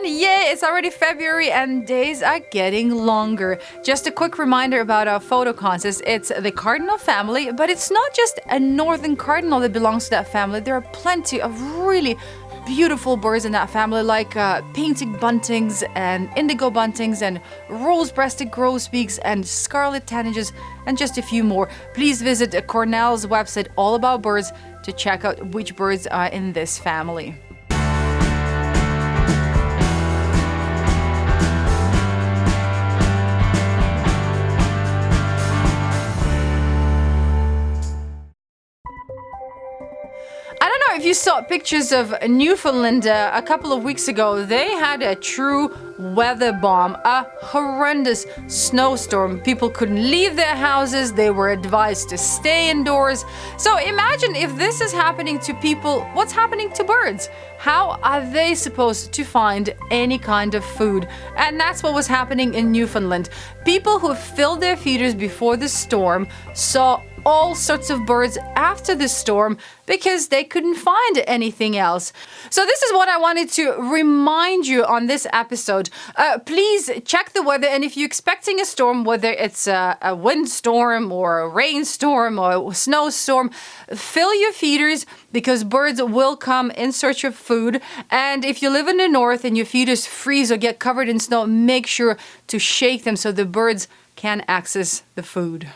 everyone! Yay, it's already February and days are getting longer. Just a quick reminder about our photo contest. It's the cardinal family, but it's not just a northern cardinal that belongs to that family. There are plenty of really beautiful birds in that family, like painted buntings and indigo buntings and rose-breasted grosbeaks and scarlet tanagers and just a few more. Please visit Cornell's website All About Birds to check out which birds are in this family. I don't know if you saw pictures of Newfoundland a couple of weeks ago. They had a true weather bomb, a horrendous snowstorm. People couldn't leave their houses. They were advised to stay indoors. So imagine if this is happening to people, what's happening to birds? How are they supposed to find any kind of food? And that's what was happening in Newfoundland. People who filled their feeders before the storm saw all sorts of birds after the storm because they couldn't find anything else. So this is what I wanted to remind you on this episode. Please check the weather, and if you're expecting a storm, whether it's a windstorm or a rainstorm or a snowstorm, fill your feeders because birds will come in search of food. And if you live in the north and your feeders freeze or get covered in snow, make sure to shake them so the birds can access the food.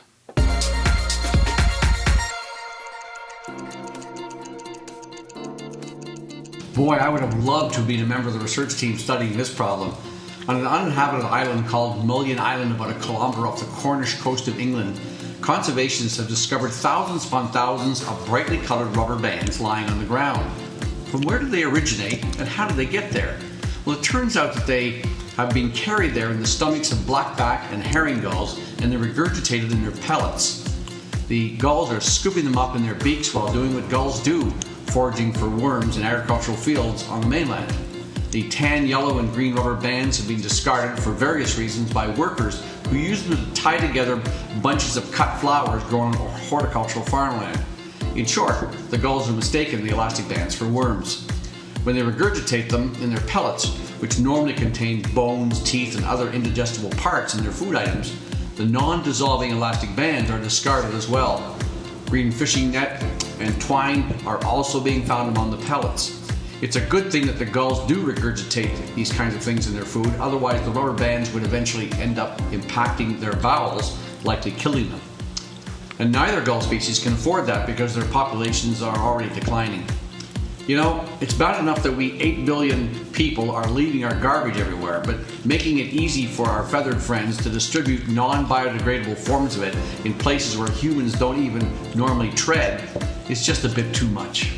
Boy, I would have loved to have been a member of the research team studying this problem. On an uninhabited island called Mullion Island, about a kilometre off the Cornish coast of England, conservationists have discovered thousands upon thousands of brightly coloured rubber bands lying on the ground. From where did they originate and how did they get there? Well, it turns out that they have been carried there in the stomachs of blackback and herring gulls, and they're regurgitated in their pellets. The gulls are scooping them up in their beaks while doing what gulls do, foraging for worms in agricultural fields on the mainland. The tan, yellow, and green rubber bands have been discarded for various reasons by workers who use them to tie together bunches of cut flowers grown on horticultural farmland. In short, the gulls have mistaken the elastic bands for worms. When they regurgitate them in their pellets, which normally contain bones, teeth, and other indigestible parts in their food items, the non-dissolving elastic bands are discarded as well. Green fishing net and twine are also being found among the pellets. It's a good thing that the gulls do regurgitate these kinds of things in their food, otherwise the rubber bands would eventually end up impacting their bowels, likely killing them. And neither gull species can afford that because their populations are already declining. You know, it's bad enough that we 8 billion people are leaving our garbage everywhere, but making it easy for our feathered friends to distribute non-biodegradable forms of it in places where humans don't even normally tread is just a bit too much.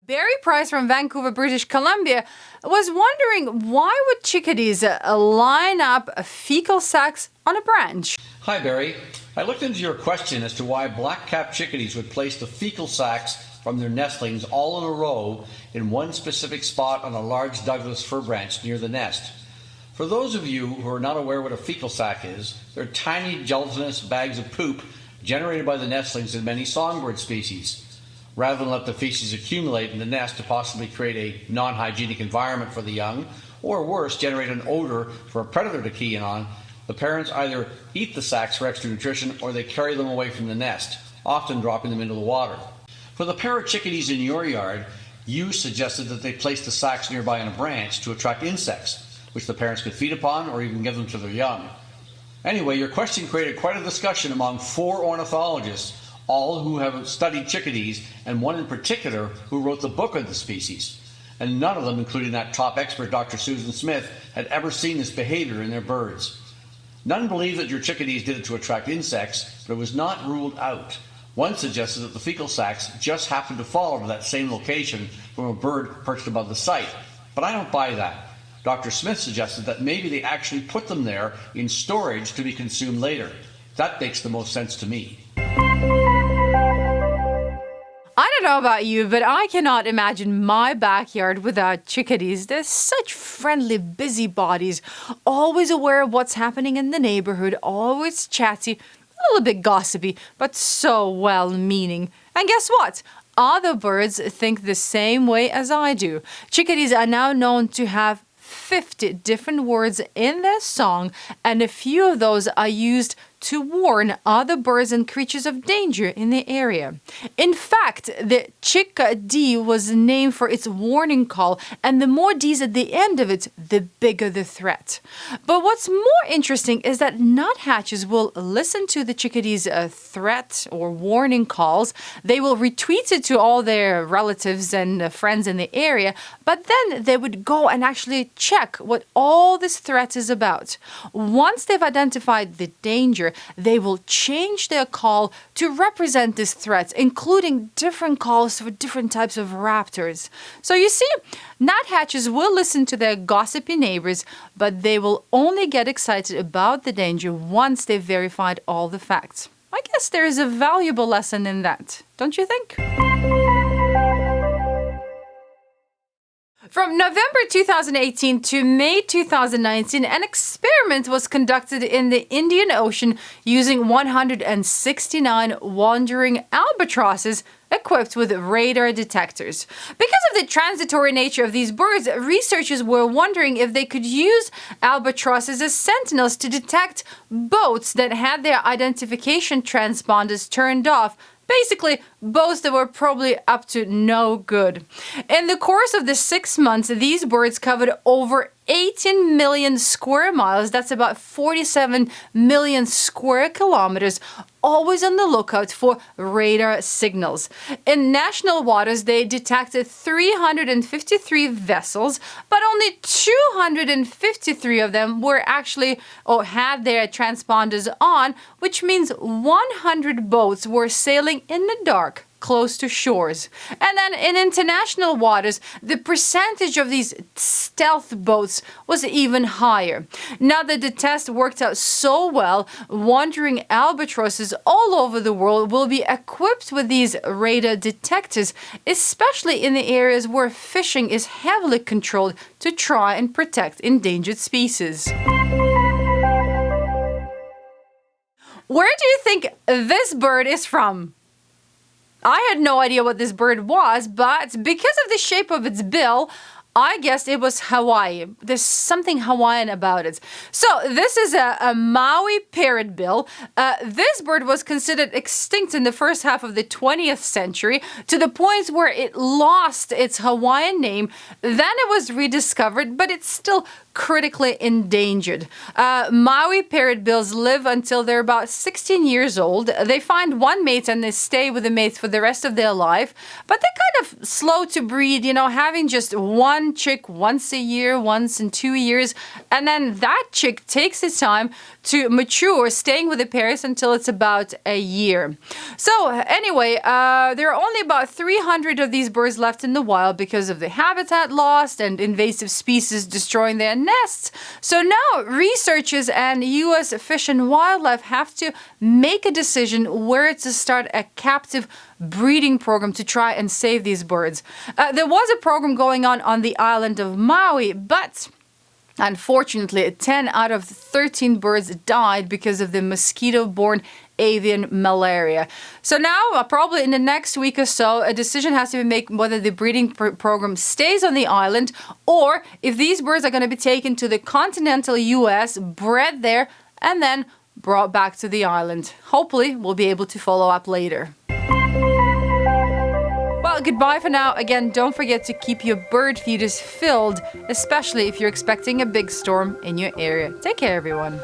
Barry Price from Vancouver, British Columbia, was wondering why would chickadees line up fecal sacs on a branch? Hi Barry. I looked into your question as to why black-capped chickadees would place the fecal sacs from their nestlings all in a row in one specific spot on a large Douglas fir branch near the nest. For those of you who are not aware what a fecal sac is, they're tiny gelatinous bags of poop generated by the nestlings in many songbird species. Rather than let the feces accumulate in the nest to possibly create a non-hygienic environment for the young, or worse, generate an odor for a predator to key in on, the parents either eat the sacs for extra nutrition or they carry them away from the nest, often dropping them into the water. For the parrot chickadees in your yard, you suggested that they place the sacs nearby on a branch to attract insects, which the parents could feed upon or even give them to their young. Anyway, your question created quite a discussion among 4 ornithologists, all who have studied chickadees, and one in particular who wrote the book on the species. And none of them, including that top expert, Dr. Susan Smith, had ever seen this behavior in their birds. None believe that your chickadees did it to attract insects, but it was not ruled out. One suggested that the fecal sacs just happened to fall to that same location from a bird perched above the site. But I don't buy that. Dr. Smith suggested that maybe they actually put them there in storage to be consumed later. That makes the most sense to me. I don't know about you, but I cannot imagine my backyard without chickadees. They're such friendly busybodies, always aware of what's happening in the neighborhood, always chatty, a little bit gossipy, but so well-meaning. And guess what? other birds think the same way as I do. Chickadees are now known to have 50 different words in their song, and a few of those are used to warn other birds and creatures of danger in the area. In fact, the Chickadee was named for its warning call, and the more D's at the end of it, the bigger the threat. But what's more interesting is that nuthatches will listen to the chickadee's threat or warning calls. They will retweet it to all their relatives and friends in the area, but then they would go and actually check what all this threat is about. Once they've identified the danger, they will change their call to represent this threat, including different calls for different types of raptors. So you see, nuthatches will listen to their gossipy neighbors, but they will only get excited about the danger once they've verified all the facts. I guess there is a valuable lesson in that, don't you think? From November 2018 to May 2019, an experiment was conducted in the Indian Ocean using 169 wandering albatrosses equipped with radar detectors. Because of the transitory nature of these birds, researchers were wondering if they could use albatrosses as sentinels to detect boats that had their identification transponders turned off. Basically, boats that were probably up to no good. In the course of the 6 months, these birds covered over 18 million square miles. That's about 47 million square kilometers, always on the lookout for radar signals. In national waters, they detected 353 vessels, but only 253 of them were actually or had their transponders on, which means 100 boats were sailing in the dark close to shores. And then in international waters, the percentage of these stealth boats was even higher. Now that the test worked out so well, wandering albatrosses all over the world will be equipped with these radar detectors, especially in the areas where fishing is heavily controlled to try and protect endangered species. Where do you think this bird is from? I had no idea what this bird was, but because of the shape of its bill, I guessed it was Hawaii. There's something Hawaiian about it. So this is a Maui parrotbill. This bird was considered extinct in the first half of the 20th century to the point where it lost its Hawaiian name. Then it was rediscovered, but it's still critically endangered. Maui parrotbills live until they're about 16 years old. They find one mate and they stay with the mate for the rest of their life. But they're kind of slow to breed, having just one chick once a year, once in 2 years. And then that chick takes its time to mature, staying with the parents until it's about a year. So anyway, there are only about 300 of these birds left in the wild because of the habitat lost and invasive species destroying their nests. So now researchers and U.S. Fish and Wildlife have to make a decision where to start a captive breeding program to try and save these birds. There was a program going on the island of Maui, but unfortunately, 10 out of 13 birds died because of the mosquito-borne avian malaria. So now, probably in the next week or so, a decision has to be made whether the breeding program stays on the island or if these birds are going to be taken to the continental U.S., bred there, and then brought back to the island. Hopefully, we'll be able to follow up later. Well, goodbye for now. Again, don't forget to keep your bird feeders filled, especially if you're expecting a big storm in your area. Take care, everyone.